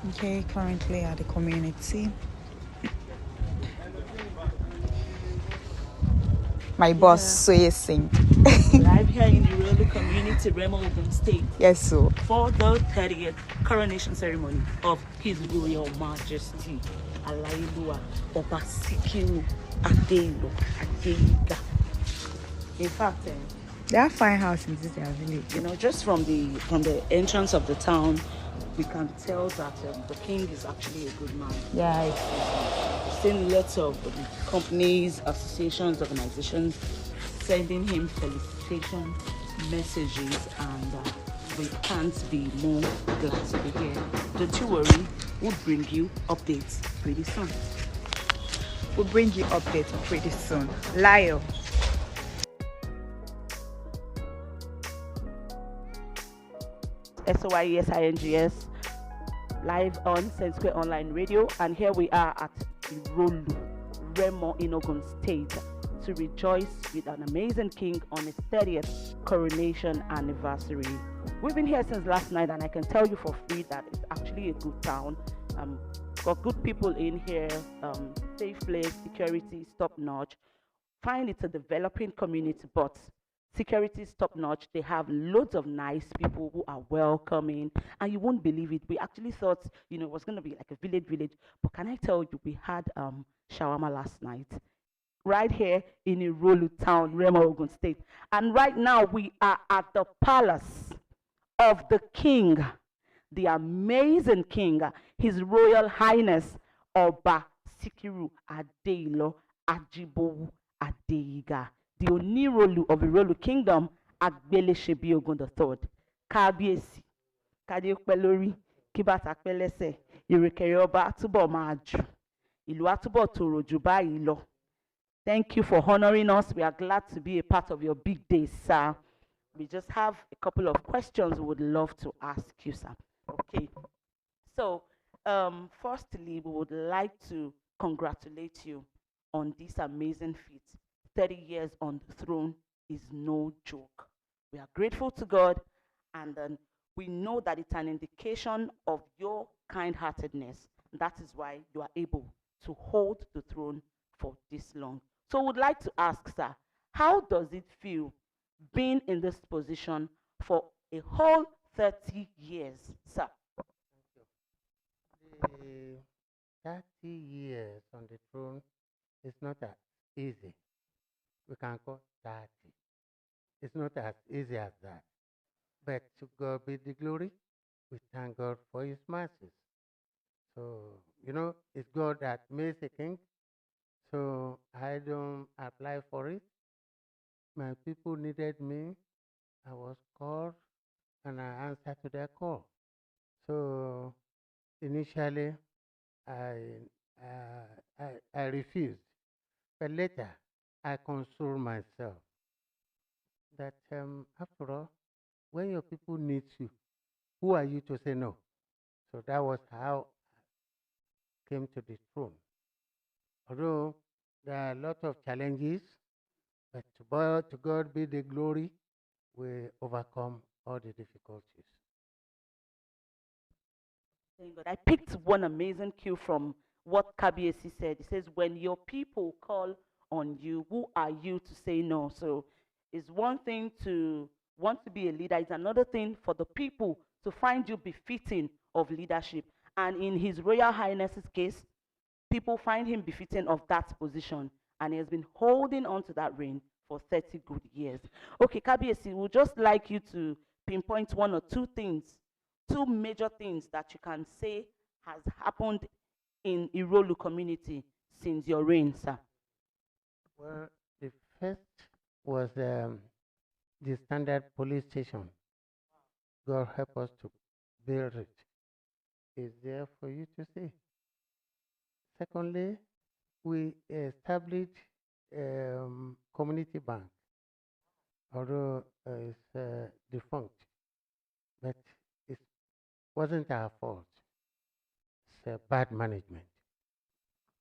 Okay, currently at the community. My boss Yeah. Sing. Live here in the Irolu community, Remo, Ogun State, Yes, so for the 30th coronation ceremony of His Royal Majesty Alayelua Oba Sikiru Adeilo Adeyiga. In fact, they have fine house in this their village. just from the entrance of the town, we can tell that the king is actually a good man. Yeah, We've seen lots of companies, associations, organizations sending him felicitation messages, and we can't be more glad to be here. Don't you worry, we'll bring you updates pretty soon. we'll bring you updates pretty soon. Lyle. SOYESINGS live on Saintsquare Online Radio, and here we are at Irolu, Remo in Ogun State, to rejoice with an amazing king on his 30th coronation anniversary. We've been here since last night, and I can tell you for free that it's actually a good town. Got good people in here, safe place, security is top notch. Fine, it's a developing community, but security is top notch. They have loads of nice people who are welcoming, and you won't believe it. We actually thought, it was going to be like a village, but can I tell you, we had shawarma last night right here in Irolu town, Remo, Ogun State. And right now we are at the palace of the king, the amazing king, His Royal Highness Oba Sikiru Adeilo Ajibowu Adeyiga, the Onirolu of Irolu Kingdom, Agbelesebi Ogun III. Kábíyèsí, kádé pẹ́ lórí, kí bàtà pẹ́ lẹ́sẹ̀, ìrùkẹ̀rẹ̀ ọba á túbọ̀ máa jù, ìlú á túbọ̀ tòrò jù báyìí lọ. Thank you for honoring us. We are glad to be a part of your big day, sir. We just have a couple of questions we would love to ask you, sir. Okay. So, firstly, we would like to congratulate you on this amazing feat. 30 years on the throne is no joke. We are grateful to God, and we know that it's an indication of your kind-heartedness. That is why you are able to hold the throne for this long. So, would like to ask, sir, how does it feel being in this position for a whole 30 years, sir? The 30 years on the throne is not as easy. We can call 30. It's not as easy as that. But to God be the glory. We thank God for his mercies. So, it's God that makes a king. So I don't apply for it. My people needed me. I was called and I answered to their call. So initially, I, I refused. But later, I consoled myself that after all, when your people need you, who are you to say no? So that was how I came to the throne. Although there are a lot of challenges, but to God be the glory, we overcome all the difficulties. Thank God. I picked one amazing cue from what Kabiesi said. He says, when your people call on you, who are you to say no? So it's one thing to want to be a leader, it's another thing for the people to find you befitting of leadership. And in His Royal Highness's case, people find him befitting of that position, and he has been holding on to that reign for 30 good years. Okay, Kabiesi, we'd just like you to pinpoint one or two things, two major things that you can say has happened in Irolu community since your reign, sir. Well, the first was the standard police station. God help us to build it. It's there for you to see. Secondly, we established community bank, although it's defunct, but it wasn't our fault. It's bad management.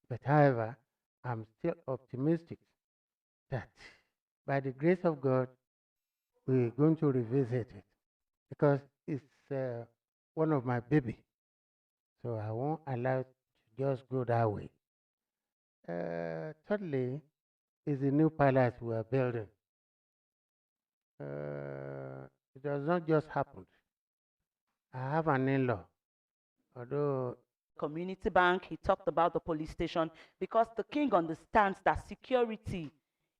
But however, I'm still optimistic that by the grace of God, we're going to revisit it because it's one of my baby. So I won't allow it to just go that way. Thirdly, is the new palace we are building. It does not just happen. I have an in-law, although Community bank, he talked about the police station, because the king understands that security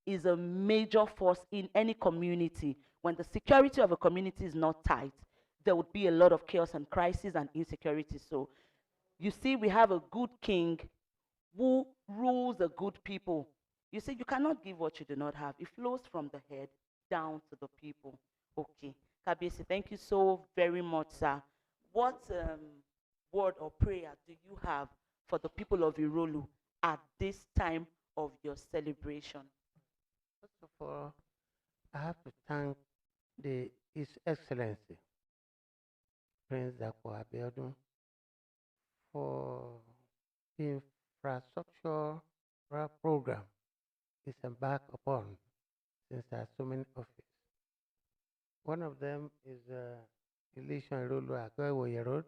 is a major force in any community. When the security of a community is not tight, there would be a lot of chaos and crisis and insecurity. So you see, we have a good king who rules a good people. You see, you cannot give what you do not have. It flows from the head down to the people. Okay. Kabiyesi, thank you so very much, sir. What word or prayer do you have for the people of Irolu at this time of your celebration? first of all, I have to thank His Excellency, Prince Dapo Abiodun, for the infrastructure program he's embarked upon since assuming office. One of them is Onirolu of Irolu.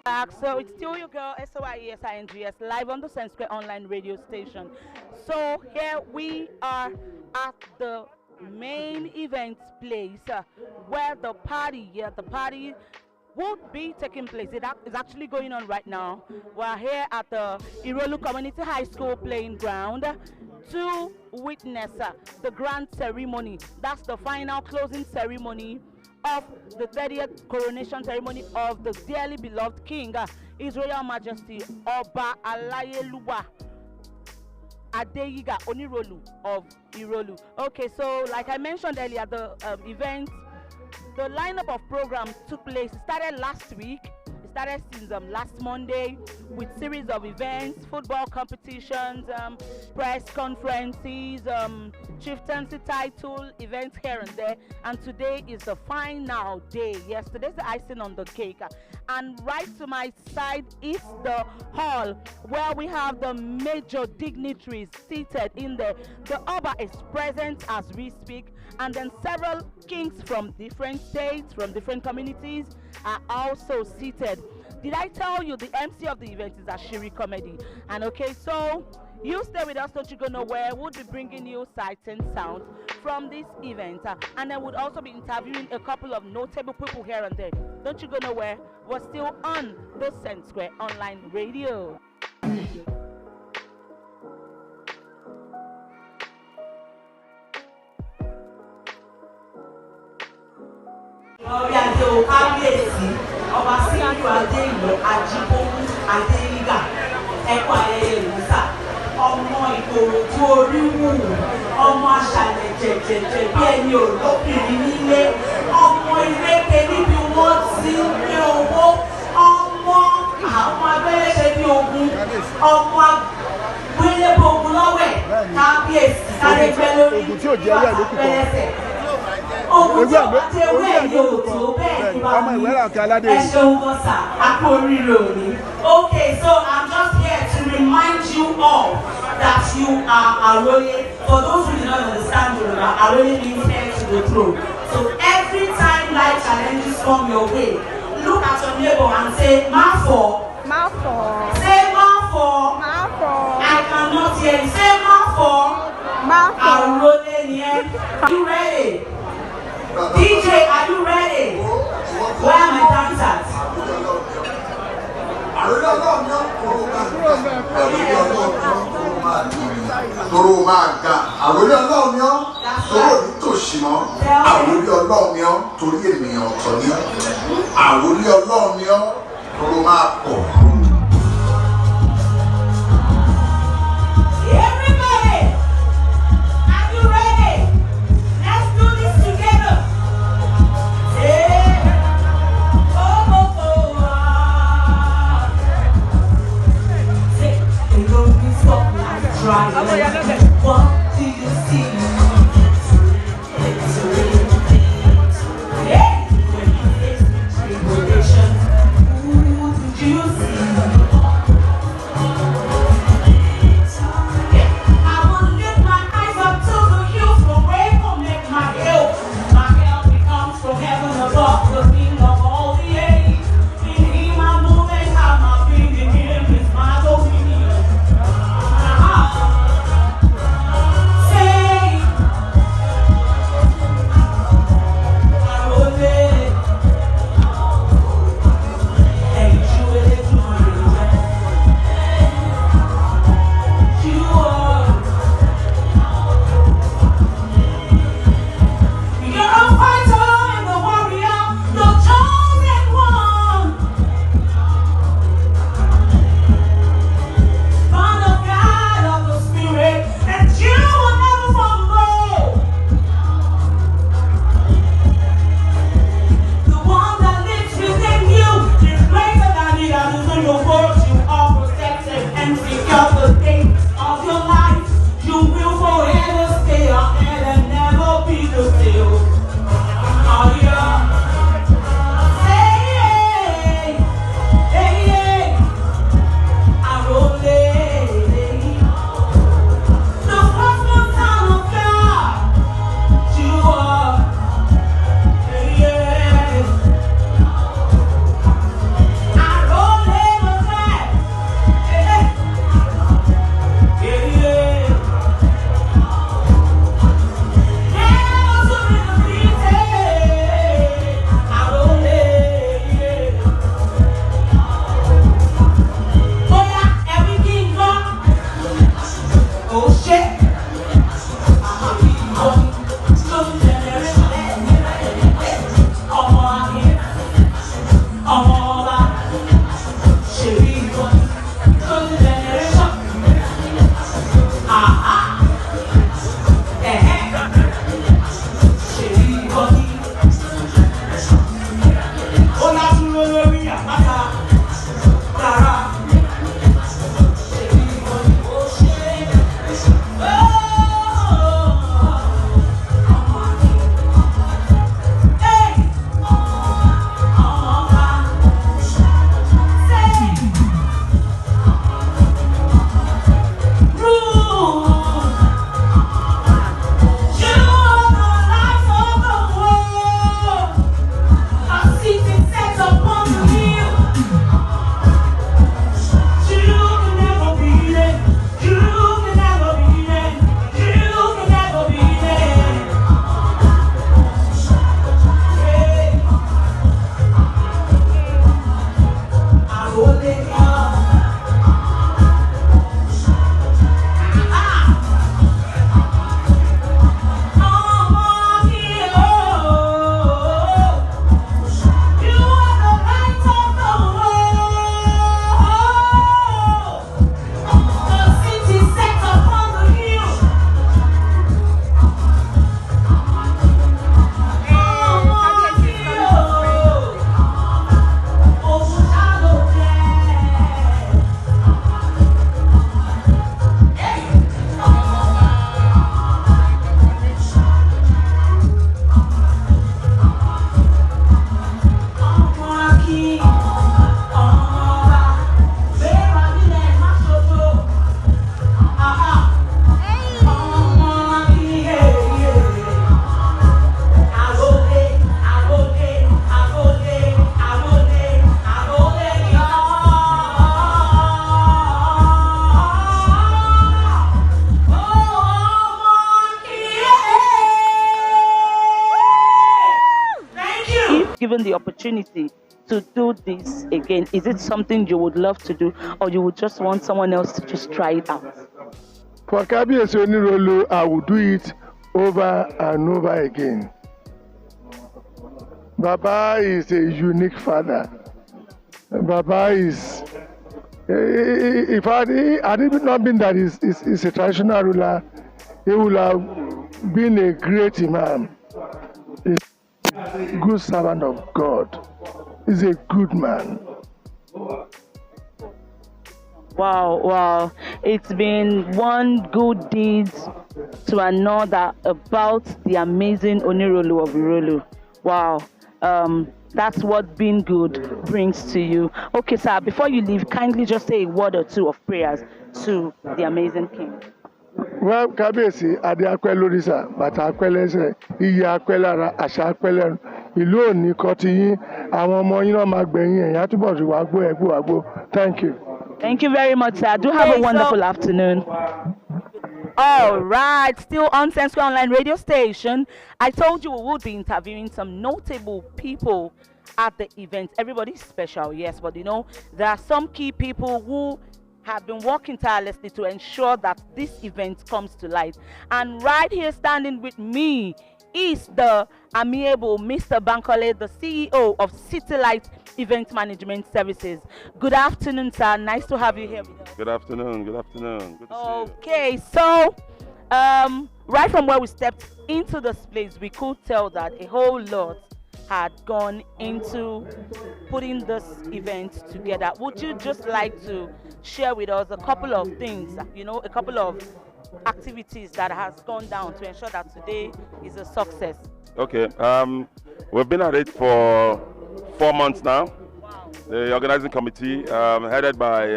Back. So it's still your girl SOIESINGS live on the Saintsquare online radio station. So here we are at the main event place where the party would be taking place. It is actually going on right now. We're here at the Irolu Community High School playing ground to witness the grand ceremony. That's the final closing ceremony of the 30th coronation ceremony of the dearly beloved King, His Royal Majesty Oba Sikiru Adeyiga Onirolu of Irolu. Okay, so like I mentioned earlier, the event, the lineup of programs took place. It started last week. It started since last Monday with series of events, football competitions, press conferences, chieftaincy title events here and there. And today is the final day. Yesterday's the icing on the cake. And right to my side is the hall where we have the major dignitaries seated in there. The Oba is present as we speak, and then several kings from different states, from different communities are also seated. Did I tell you the MC of the event is Ashiri Comedy? And okay, so you stay with us, don't you go nowhere. We'll be bringing you sights and sounds from this event, and then we'll also be interviewing a couple of notable people here and there. Don't you go nowhere. We're still on the Saintsquare online radio. Kábíyèsí Oba Sikiru Adeilo Adeyija ẹkọ ayẹyẹ ìwúsà ọmọ Ìkòròdú oríwù ọmọ aṣàlẹ̀ jẹjẹjẹ bí ẹni olóbìnrin nílé ọmọ ìrèké níbi wọ́n ti ń gbé owó ọmọ àwọn Agbelesebi Ogun ọmọ Agbelesebi Ogun lọ́wẹ̀ kábíyèsí sáré gbẹ lórí Agbelese. Ogun tí ọba tí ewé yóò tó bẹ́ẹ̀ ni bá mi ẹ ṣeun gọ́sà àpò oríire òní. Okay, so I'm just here to remind you all that you are Aroye. For those who do not understand Yoruba, Aroye means heir to the throne. So every time life challenges come your way, look at your neighbor and say, Mafo. Mafo. Say Mafo. Mafo. I cannot hear you. Say Mafo. Mafo. Aroye ni ẹ. Are you ready? DJ, are you ready? Where are my dancers? toro máa ga àwòrí ọlọ́run ni ọ́ toro ní tòṣì mọ́ àwòrí ọlọ́run ni ọ́ torí ènìyàn ọ̀tọ̀ ni ọ́ àwòrí ọlọ́run ni ọ́ toro máa pọ̀. What do you see? Hey, when you face tribulation, who did you see? I will lift my eyes up to the hills from where cometh my help. My help comes from heaven above, the King of all the age. In Him I'm moving, I'm being in Him is my dominion. given the opportunity to do this again, is it something you would love to do, or you would just want someone else to just try it out? For Kabiyesi Onirolu, I will do it over and over again. Baba is a unique father. Baba is, had it not been that he's a traditional ruler, he would have been a great imam. He's a good servant of God. He's a good man. Wow, wow. It's been one good deed to another about the amazing Onirolu of Irolu. Wow. That's what being good brings to you. Okay, sir, before you leave, kindly just say a word or two of prayers to the amazing king. Well, Kabiyesi, Adé apẹ́ lórí sà, bàtà apẹ́ lẹ́sẹ̀, iyì apẹ́ lára, àṣà apẹ́ lẹ́nu. Ìlú òní kọ́ ti yín, àwọn ọmọ yín náà máa gbẹ̀yìn ẹ̀yìn àtúbọ̀ sí wàgbó ẹ̀gbó wàgbó. Thank you. Thank you very much, sir. Do have a wonderful afternoon. All right, still on Saintsquare Online Radio Station. I told you we would be interviewing some notable people at the event. Everybody's special, yes, but you know, there are some key people who have been working tirelessly to ensure that this event comes to light. And right here standing with me is the amiable Mr. Bankole, the CEO of City Light Event Management Services. Good afternoon, sir. Nice to have you here with us. Good afternoon. Good afternoon. Good to see you. Okay, so right from where we stepped into this place, we could tell that a whole lot had gone into putting this event together. Would you just like to share with us a couple of things, you know, a couple of activities that has gone down to ensure that today is a success? Okay. We've been at it for 4 months now. Wow. The organizing committee, headed by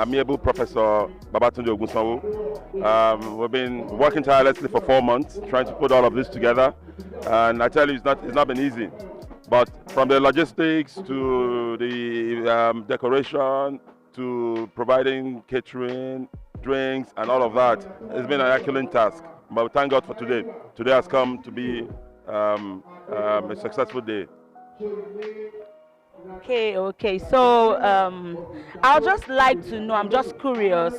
amiable Professor Babatunde Ogunsanwo. We've been working tirelessly for 4 months, trying to put all of this together. And I tell you, it's not been easy. But from the logistics to the decoration to providing catering, drinks, and all of that, it's been an Herculean task. But we thank God for today. Today has come to be a successful day. Okay. So I'll just like to know, I'm just curious,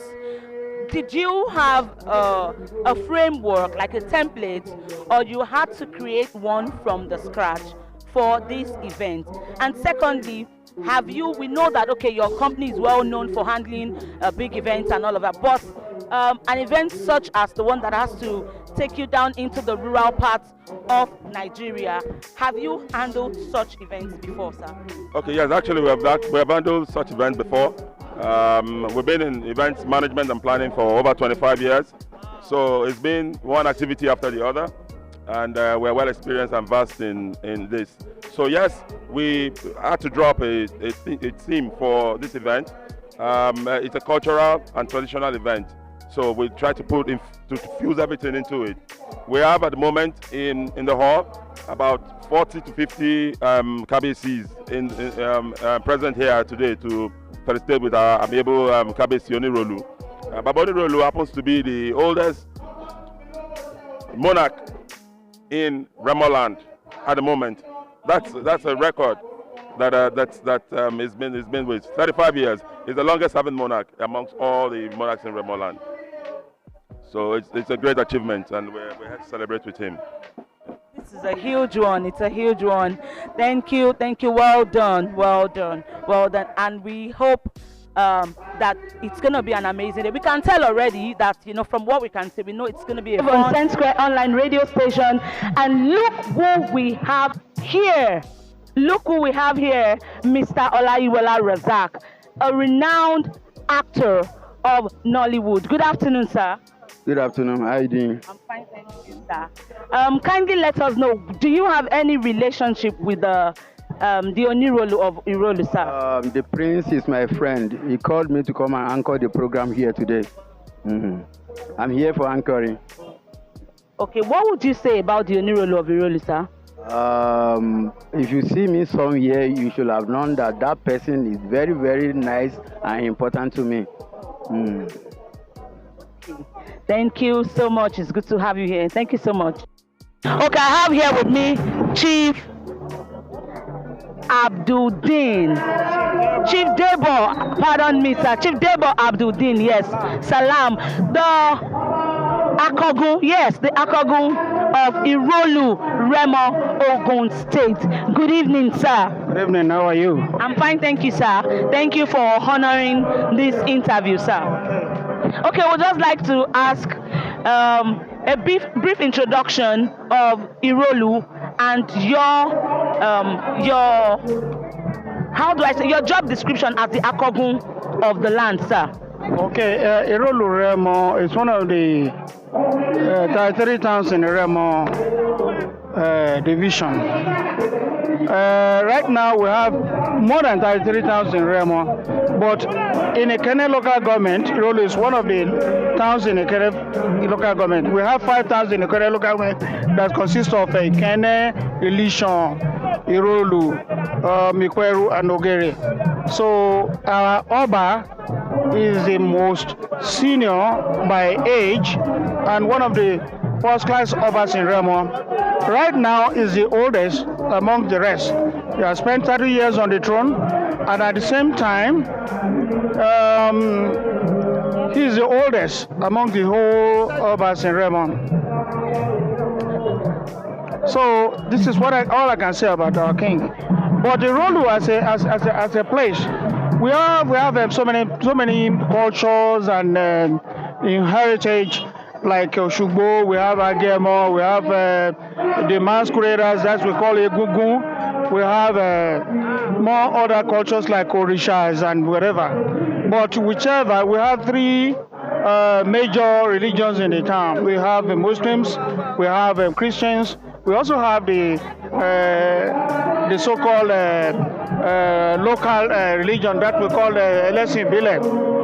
did you have a framework, like a template, or you had to create one from the scratch for this event? And secondly, we know that, okay, your company is well known for handling big events and all of that, but an event such as the one that has to take you down into the rural parts of Nigeria, have you handled such events before, sir? Okay, yes, actually we have handled such events before. We've been in events management and planning for over 25 years. So it's been one activity after the other, and we're well experienced and versed in this. So yes, we had to drop a theme for this event. It's a cultural and traditional event. So we try to to fuse everything into it. We have at the moment in the hall about 40 to 50 KBCs present here today to felicitate with our amiable KBC Onirolu. Baba Onirolu happens to be the oldest monarch in Remoland at the moment. That's a record that has been with 35 years. He's the longest serving monarch amongst all the monarchs in Remoland. So it's a great achievement, and we're here to celebrate with him. This is a huge one. It's a huge one. Thank you. Well done. And we hope that it's going to be an amazing day. We can tell already that, you know, from what we can see, we know it's going to be a fun Saintsquare Online Radio Station. And look who we have here. Mr. Olayiwola Razak, a renowned actor of Nollywood. Good afternoon, sir. Good afternoon. How are you doing? I'm fine, thank you, sir. Kindly let us know, do you have any relationship with the Onirolu of Irolu, sir? The prince is my friend. He called me to come and anchor the program here today. I'm here for anchoring. Okay, what would you say about the Onirolu of Irolu, sir? If you see me somewhere, you should have known that that person is very, very nice and important to me. Thank you so much. It's good to have you here. Thank you so much. Okay, I have here with me Chief Abdul-Din. Chief Debo, pardon me, sir. Chief Debo Abdul-Din, yes. Salam. The Akogun, yes, the Akogun of Irolu, Remo, Ogun State. Good evening, sir. Good evening, how are you? I'm fine, thank you, sir. Thank you for honoring this interview, sir. Okay, we'd just like to ask a brief introduction of Irolu and your job description as the Akogun of the land, sir. Okay, Irolu Remo is one of the 33 towns in the Remo division. Right now we have more than 33 towns in Remo, but in Ekene local government, Irolu is one of the towns in Ekene local government. We have 5 towns in Ekene local government that consist of Ekene, Ilishon, Irolu, Mikweru, and Ogere. So our Oba is the most senior by age and one of the first-class Obas in Remo. Right now is the oldest among the rest. He has spent 30 years on the throne, and at the same time, he is the oldest among the whole Obas in Remo. So this is what all I can say about our king. But the Irolu as a place, we have so many cultures and in heritage, like Oshugbo, we have Agemo, we have the masqueraders, that's we call Egungun. We have more other cultures like Orishas and whatever. But whichever, we have 3 major religions in the town. We have the Muslims, we have Christians, we also have the so-called local religion that we call Elesin Bile.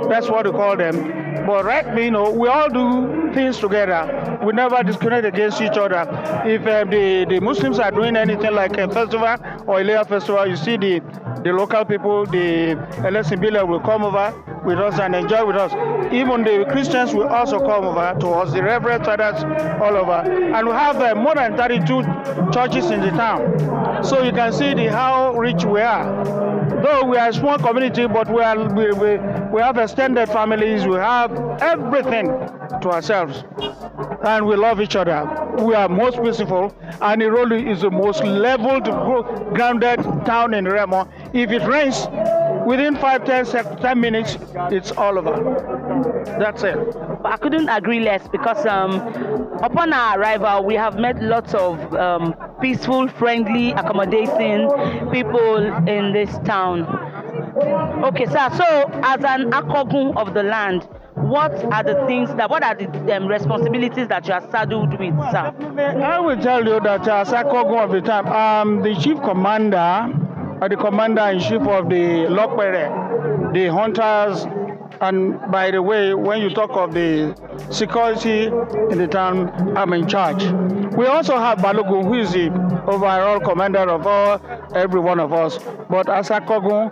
That's what we call them. But right, we all do things together. We never discriminate against each other. If the Muslims are doing anything like a festival or a layer festival, you see the local people, the Elesin Bile will come over with us and enjoy with us. Even the Christians will also come over to us, the Reverend Fathers all over. And we have more than 32 churches in the town. So you can see how rich we are. Though we are a small community, but we have extended families, we have everything to ourselves. And we love each other. We are most peaceful, and Irolu is the most leveled, grounded town in Remo. If it rains, within 10 minutes, it's all over. That's it. I couldn't agree less because upon our arrival, we have met lots of peaceful, friendly, accommodating people in this town. Okay, sir. So, as an Akogun of the land, what are the responsibilities that you are saddled with, sir? I will tell you that as Akogun of the time, the chief commander, the commander-in-chief of the Lokpere, the hunters, and by the way, when you talk of the security in the town, I'm in charge. We also have Balogun, who is the overall commander of every one of us. But as Akogun,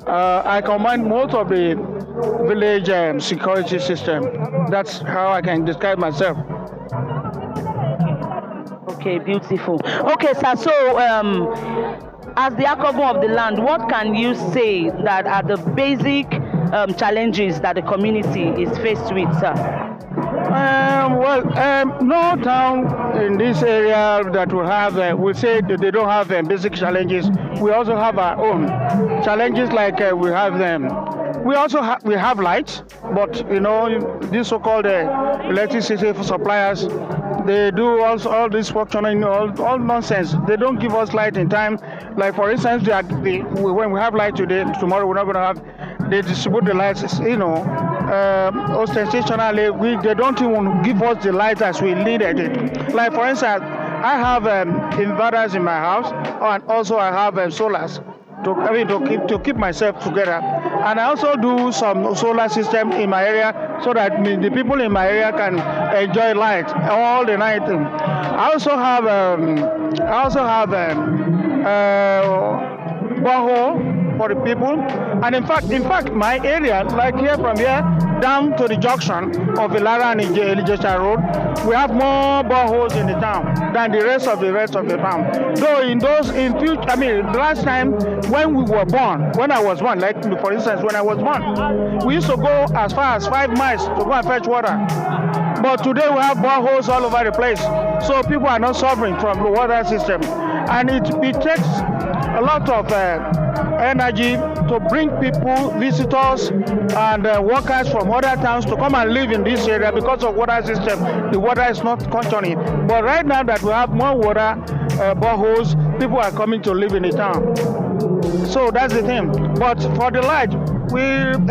I command most of the village security system. That's how I can describe myself. Okay, beautiful. Okay, sir. So, as the Akogun of the land, what can you say that are the basic challenges that the community is faced with, sir? No town in this area that will have, we say that they don't have basic challenges. We also have our own challenges, like we have them. We also have lights, but these so-called electricity suppliers, they do all this functioning, all nonsense. They don't give us light in time. Like for instance, when we have light today, tomorrow we're not going to have. They distribute the lights, ostentationally. They don't even give us the light as we needed it. Like for instance, I have inverters in my house, and also I have solars to keep myself together. And I also do some solar system in my area so that the people in my area can enjoy light all the night. I also have borehole for the people. And in fact, my area, like here from here down to the junction of Ilara and Ijesha Road, we have more boreholes in the town than the rest of the town. Though the last time when we were born, when I was born, like for instance, when I was born, we used to go as far as 5 miles to go and fetch water. But today we have boreholes all over the place, so people are not suffering from the water system. And it takes a lot of energy to bring people, visitors, and workers from other towns to come and live in this area because of water system. The water is not functioning. But right now that we have more water, boreholes, people are coming to live in the town. So that's the thing. But for the light, we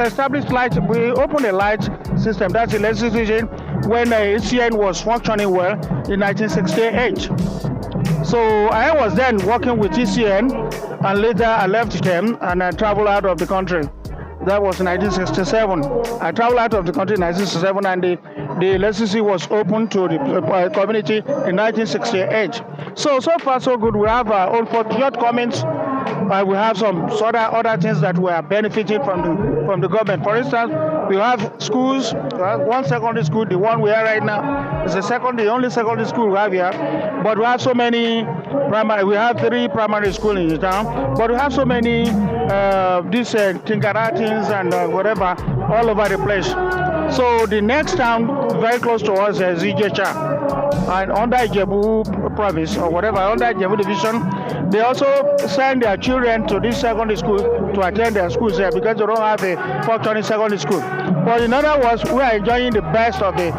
established light. We opened a light system. That's electricity when ACN was functioning well in 1968. So I was then working with ECN, and later I left them and I traveled out of the country. That was 1967. I traveled out of the country in 1967, and the electricity was opened to the community in 1968. So far so good. We have our own shortcomings. We have some other things that we are benefiting from the government. For instance, we have schools. We have one secondary school. The one we are right now is the only secondary school we have here. But we have so many primary. We have 3 primary schools in the town. But we have so many these kindergartens and whatever all over the place. So the next town very close to us is Ijesha. And under Ijebu province or whatever, under Ijebu division, they also send their children to this secondary school to attend their schools there because they don't have a functioning secondary school. But in other words, we are enjoying the best of the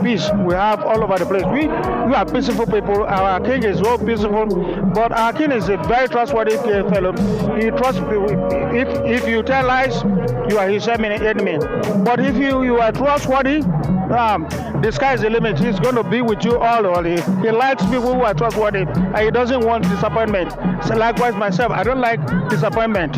peace we have all over the place. We are peaceful people. Our king is so peaceful, but our king is a very trustworthy fellow. He trusts people. If you tell lies, you are his enemy. But if you are trustworthy, the sky is the limit. He's going to be with you all. He likes people who are trustworthy, and he doesn't want disappointment. So likewise myself, I don't like disappointment.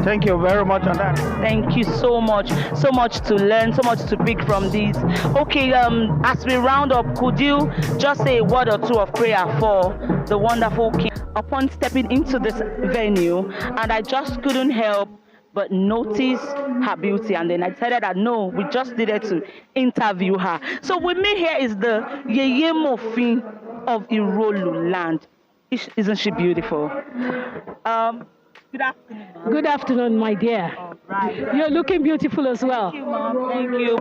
Thank you very much on that. Thank you so much. So much to learn, so much to pick from these. Okay, as we round up, could you just say a word or two of prayer for the wonderful king? Upon stepping into this venue, and I just couldn't help but notice her beauty, and then I decided that no, we just needed to interview her. So with me here is the Yeye Mofin of Irolu land. Isn't she beautiful? Good afternoon. Good afternoon, my dear. All right. You're looking beautiful as well. Thank you, Mom. Thank you.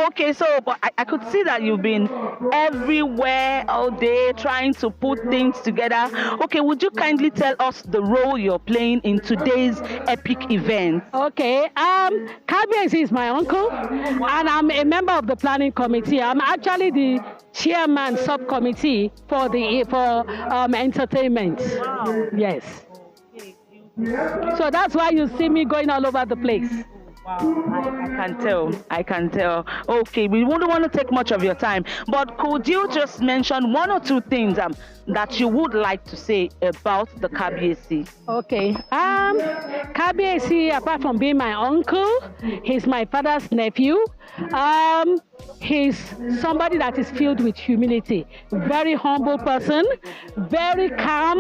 Okay, so but I could see that you've been everywhere all day trying to put things together. Okay, would you kindly tell us the role you're playing in today's epic event? Okay, Kabiyesi is my uncle, and I'm a member of the planning committee. I'm actually the chairman subcommittee for entertainment. Wow. Yes. So that's why you see me going all over the place. Wow, I can tell. Okay, we wouldn't want to take much of your time, but could you just mention 1 or 2 things that you would like to say about the Kabiyesi? Okay, Kabiyesi, apart from being my uncle, he's my father's nephew. He's somebody that is filled with humility, very humble person, very calm.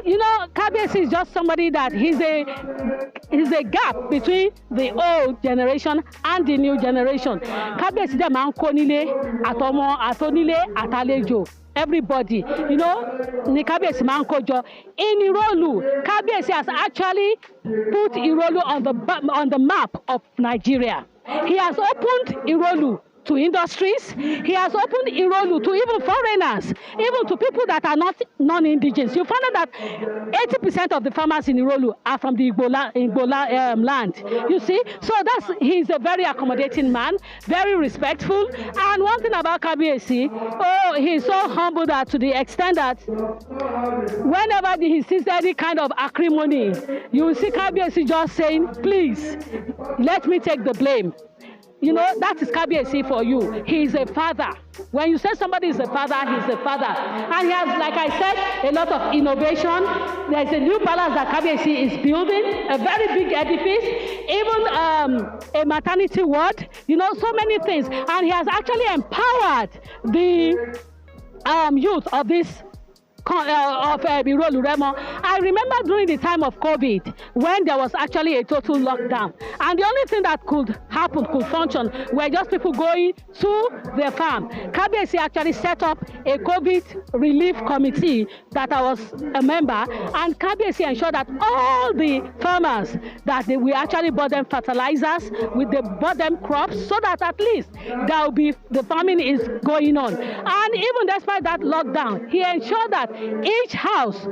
You know, Kabiyesi is just somebody that he's a gap between the old generation and the new generation. Kabiyesi dem máa ń kó nílé àtọmọ àtonílé àtàlejò. Everybody, you know, ni Kabiyesi máa ń kó jọ. In Irolu, Kabiyesi has actually put Irolu on the map of Nigeria. He has opened Irolu to industries. He has opened Irolu to even foreigners, even to people that are not non-indigenous. You find out that 80% of the farmers in Irolu are from the Igbo land. You see, so he's a very accommodating man, very respectful. And one thing about Kabiyesi, he's so humble that to the extent that whenever he sees any kind of acrimony, you will see Kabiyesi just saying, "Please, let me take the blame." You know, that is Kabiyesi for you. He is a father. When you say somebody is a father, he's a father. And he has, like I said, a lot of innovation. There's a new palace that Kabiyesi is building, a very big edifice, even a maternity ward, you know, so many things. And he has actually empowered the youth of this Irolu Remo. I remember during the time of COVID when there was actually a total lockdown, and the only thing that could function, were just people going to their farm. Kabiyesi actually set up a COVID relief committee that I was a member, and Kabiyesi ensured that all the farmers we actually bought them fertilizers, they bought them crops, so that at least the farming is going on. And even despite that lockdown, he ensured that each house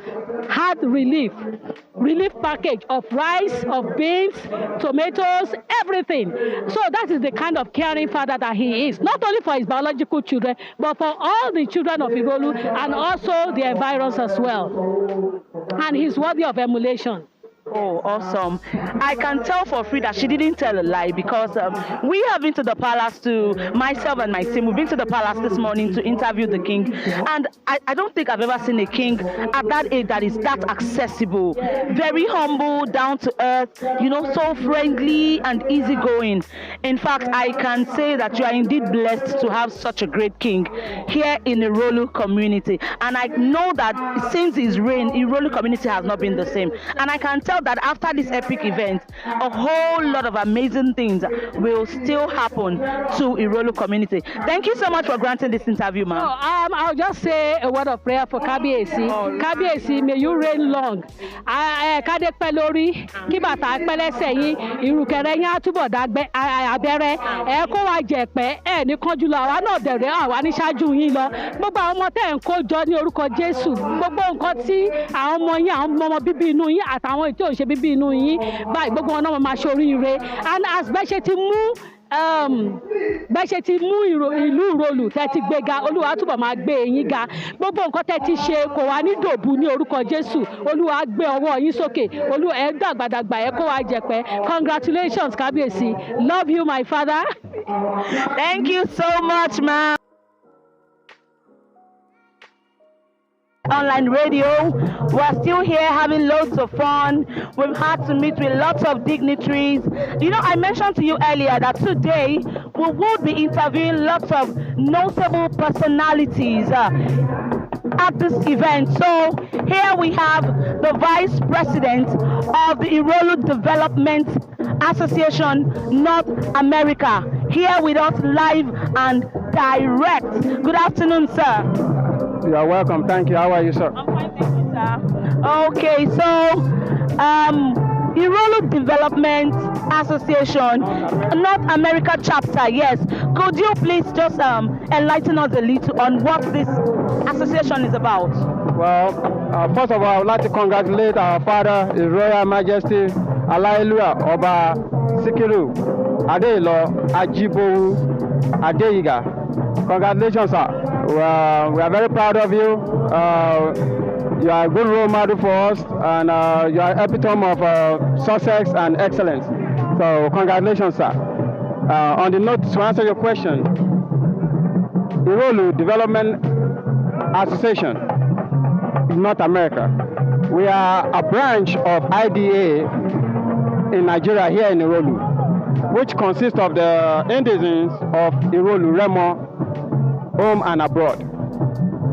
had relief package of rice, of beans, tomatoes, everything. So that is the kind of caring father that he is, not only for his biological children, but for all the children of Irolu and also the environs as well. And he's worthy of emulation. Oh, awesome. I can tell for free that she didn't tell a lie, because we have been to the palace, myself and my team, we've been to the palace this morning to interview the king. And I don't think I've ever seen a king at that age that is that accessible. Very humble, down to earth, so friendly and easygoing. In fact, I can say that you are indeed blessed to have such a great king here in the Irolu community. And I know that since his reign, Irolu community has not been the same. And I can tell that after this epic event, a whole lot of amazing things will still happen to Irolu community. Thank you so much for granting this interview, ma'am. I'll just say a word of prayer for Kabiyesi. Kabiyesi, may you reign long. Kade pelori, kibata Agbelesebi yin, irukere yin atubo dagbe abere, ko wa jepe, ni kanju lo àwa náà dere àwa ní ṣáájú yín lọ. Gbogbo àwọn ọmọ tẹ́ ń kó jọ ní orúkọ Jésù. Gbogbo nǹkan tí àwọn ọmọ yín, àwọn ọmọ bíbí inú yín àtàwọn ètò òṣè bíbí inú yín báyìí gbogbo wọn náà máa ṣoríire. And as bẹ́ṣẹ̀ ti mú ìlú Irolu tẹ́ ti gbéga, Olúwa túbọ̀ máa gbé yín ga. Gbogbo nǹkan tẹ́ ti ṣe kò wá ní dòbu ní orúkọ Jésù. Olúwa gbé ọwọ́ yín sókè. Olúwa ẹ dàgbàdàgbà ẹ kó wa jẹ̀pẹ́. Congratulations, Kabiyesi. Love you, my father. Thank you so much, ma'am. Online radio, we're still here having loads of fun. We've had to meet with lots of dignitaries. I mentioned to you earlier that today we will be interviewing lots of notable personalities at this event. So here we have the Vice President of the Irolu Development Association North America, here with us live and direct. Good afternoon, sir. You are welcome. Thank you. How are you, sir? I'm fine, thank you, sir. Okay, so Irolu Development Association, North America chapter, yes. Could you please just enlighten us a little on what this association is about? Well, first of all, I would like to congratulate our father, His Royal Majesty, Oba Sikiru Adeilo Adeyiga. Congratulations, sir. We are very proud of you. You are a good role model for us, and you are epitome of success and excellence. So congratulations, sir. On the note, to answer your question, Irolu Development Association in North America. We are a branch of IDA in Nigeria here in Irolu, which consists of the indigents of Irolu, Remo, home and abroad.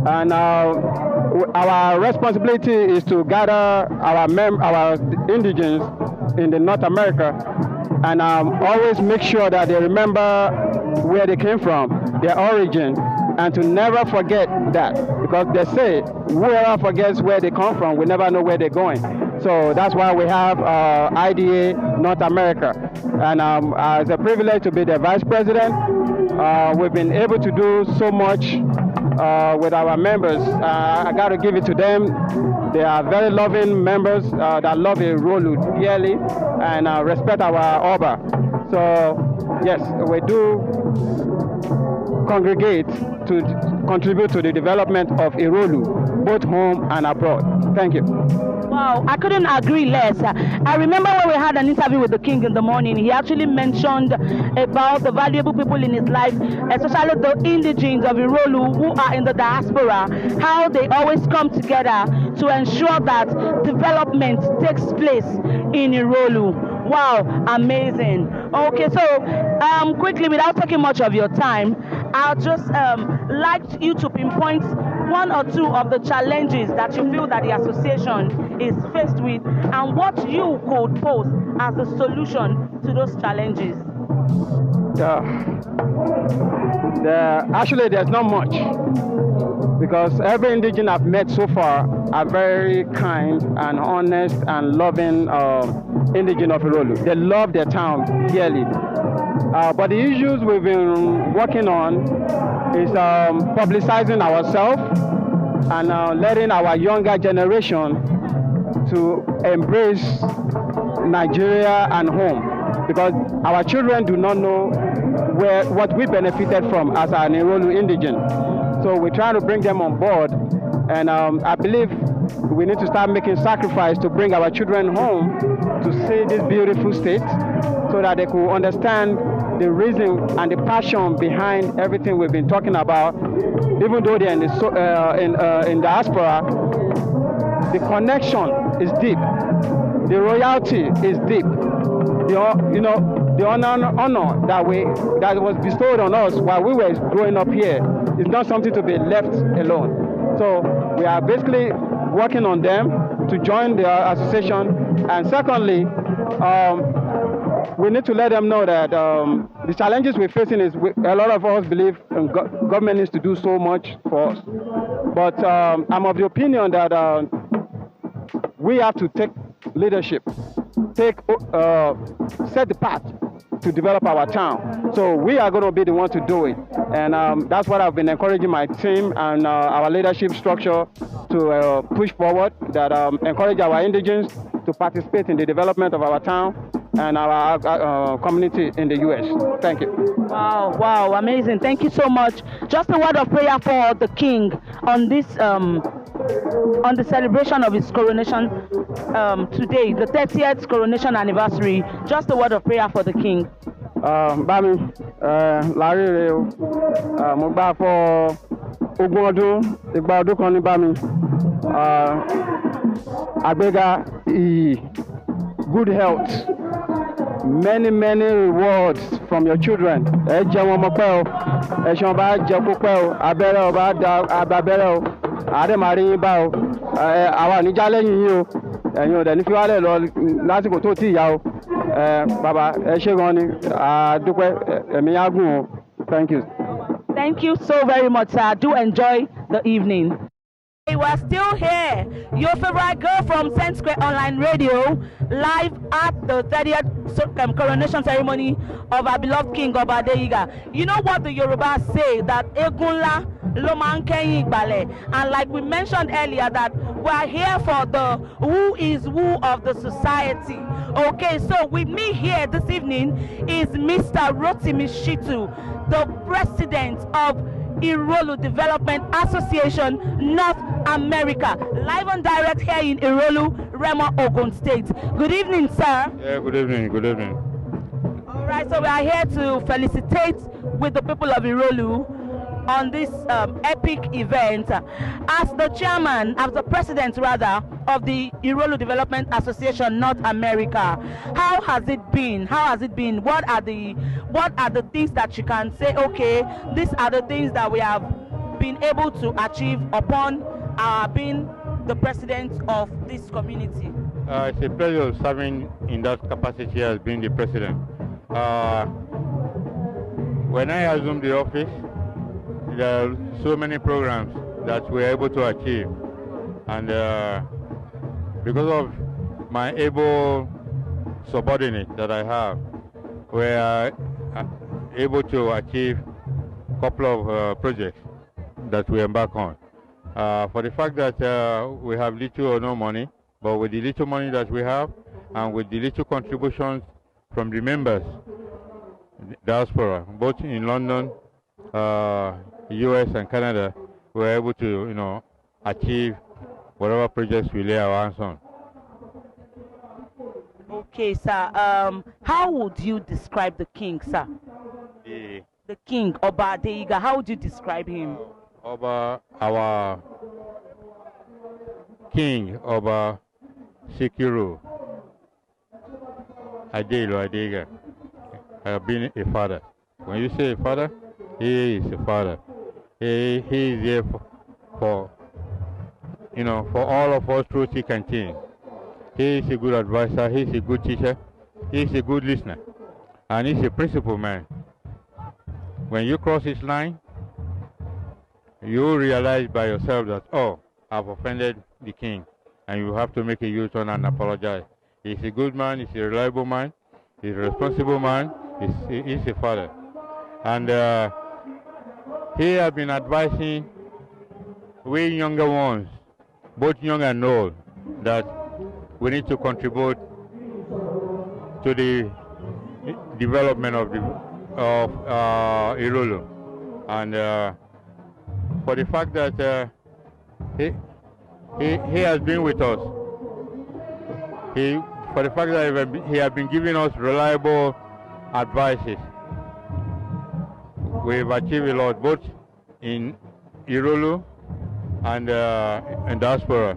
And our responsibility is to gather our indigents in the North America and always make sure that they remember where they came from, their origin, and to never forget that, because they say whoever forgets where they come from will never know where they're going. So that's why we have IDA North America, and it's a privilege to be the vice president. We've been able to do so much with our members. I got to give it to them. They are very loving members that love Irolu dearly and respect our Oba. So yes, we do congregate to contribute to the development of Irolu, both home and abroad. Thank you. Wow, I couldn't agree less. I remember when we had an interview with the king in the morning, he actually mentioned about the valuable people in his life, especially the indigents of Irolu who are in the diaspora, how they always come together to ensure that development takes place in Irolu. Wow, amazing. Okay, so quickly, without taking much of your time, I'll just like you to pinpoint one or two of the challenges that you feel that the association is faced with, and what you could pose as a solution to those challenges? Actually, there's not much, because every indigene I've met so far are very kind and honest and loving indigene of Irolu. They love their town dearly. But the issues we've been working on is publicizing ourselves and letting our younger generation to embrace Nigeria and home, because our children do not know what we benefited from as an Irolu indigene. So we're trying to bring them on board, and I believe we need to start making sacrifice to bring our children home to see this beautiful state, so that they could understand the reason and the passion behind everything we've been talking about. Even though they're in diaspora, the connection is deep, the royalty is deep. The honor that was bestowed on us while we were growing up here is not something to be left alone. So we are basically working on them to join the association. And secondly, we need to let them know that the challenges we're facing is a lot of us believe government needs to do so much for us. But I'm of the opinion that we have to take leadership, set the path to develop our town. So we are going to be the ones to do it. And that's what I've been encouraging my team and our leadership structure to push forward, that encourage our indigenes to participate in the development of our town and our community in the U.S. Thank you. Wow, amazing. Thank you so much. Just a word of prayer for the King on this, on the celebration of his coronation today, the 30th coronation anniversary. Just a word of prayer for the King. Bami, Larry, Mugba for Ogun, Igba Odun kan ni Bami, Agbega, good health, many rewards from your children. Ẹ jẹ́ wọn mọ́ pẹ́ o, ẹ̀sùn ọba jẹ́ kó pẹ́ o, abẹ́rẹ́ ọba da abẹ́rẹ́ o, àdèmàrí yín bá o, àwa níjà lẹ́yìn yín o, ẹ̀yin ò dẹ̀ ní fi wálẹ̀ lọ lásìkò tó ti yá o. Bàbá ẹ ṣé gan ni, àdúpẹ́ ẹ̀mí á gùn o. Thank you. Thank you so very much, sir. Do enjoy the evening. We're still here, your favorite girl from Saintsquare Online Radio, live at the 30th coronation ceremony of our beloved King Oba Adeyiga. You know what the Yoruba say, that Egunla lo ma n kẹ́yìn ìgbàlẹ̀, and like we mentioned earlier, that we're here for the who is who of the society. Okay, so with me here this evening is Mr. Rotimi Shitu, the president of Irolu Development Association North America, live and direct here in Irolu, Remo, Ogun State. Good evening, sir. Yeah, good evening, good evening. All right, so we are here to felicitate with the people of Irolu on this epic event. As the chairman, as the president rather, of the Irolu Development Association North America, how has it been? How has it been? What are the things that you can say, okay, these are the things that we have been able to achieve upon being the president of this community? It's a pleasure serving in that capacity as being the president. When I assumed the office, there are so many programs that we were able to achieve, and because of my able subordinate that I have, we are able to achieve a couple of projects that we embark on. For the fact that we have little or no money, but with the little money that we have and with the little contributions from the members, diaspora, both in London, US and Canada, we were able to, achieve whatever projects we lay our hands on. Okay, sir. How would you describe the king, sir? The king, Oba Adeyiga. How would you describe him? Oba, our king, Oba Sikiru Adeilo, Adeyija, have been a father. When you say a father, he is a father. He is there for, you know, for all of us through thick and thin. He is a good advisor, he is a good teacher, he is a good listener, and he's a principled man. When you cross his line, you realize by yourself that, oh, I've offended the king, and you have to make a U-turn and apologize. He's a good man, he's a reliable man, he's a responsible man, he's a father. And he has been advising we younger ones, both young and old, that we need to contribute to the development of Irolu. And for the fact that he has been with us, for the fact that he has been giving us reliable advices, we've achieved a lot, both in Irolu and in diaspora.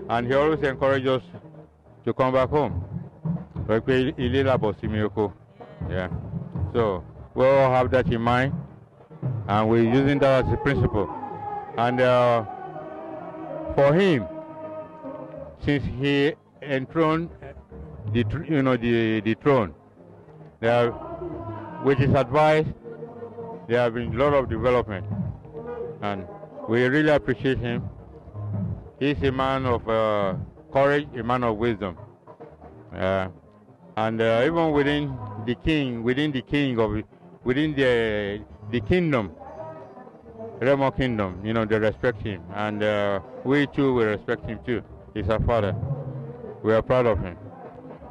And he always encourages us to come back home. Yeah. So we all have that in mind, and we're using that as a principle. And for him, since he enthroned the throne, with his advice, there have been a lot of development, and we really appreciate him. He's a man of courage, a man of wisdom, and even within the kingdom, Remo kingdom, you know, they respect him, and we too will respect him too. He's our father. We are proud of him,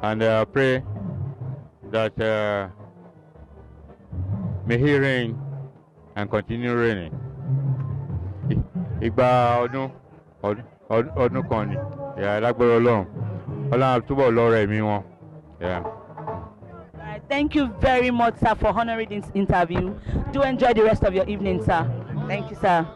and I pray that may he reign and continue reigning. Ìgbà ọdún kan ni, lágbára Ọlọ́run, Ọlọ́run túbọ̀ lọ́rọ̀ ẹ̀mí wọn. Thank you very much, sir, for honoring this interview. Do enjoy the rest of your evening, sir. Thank you, sir.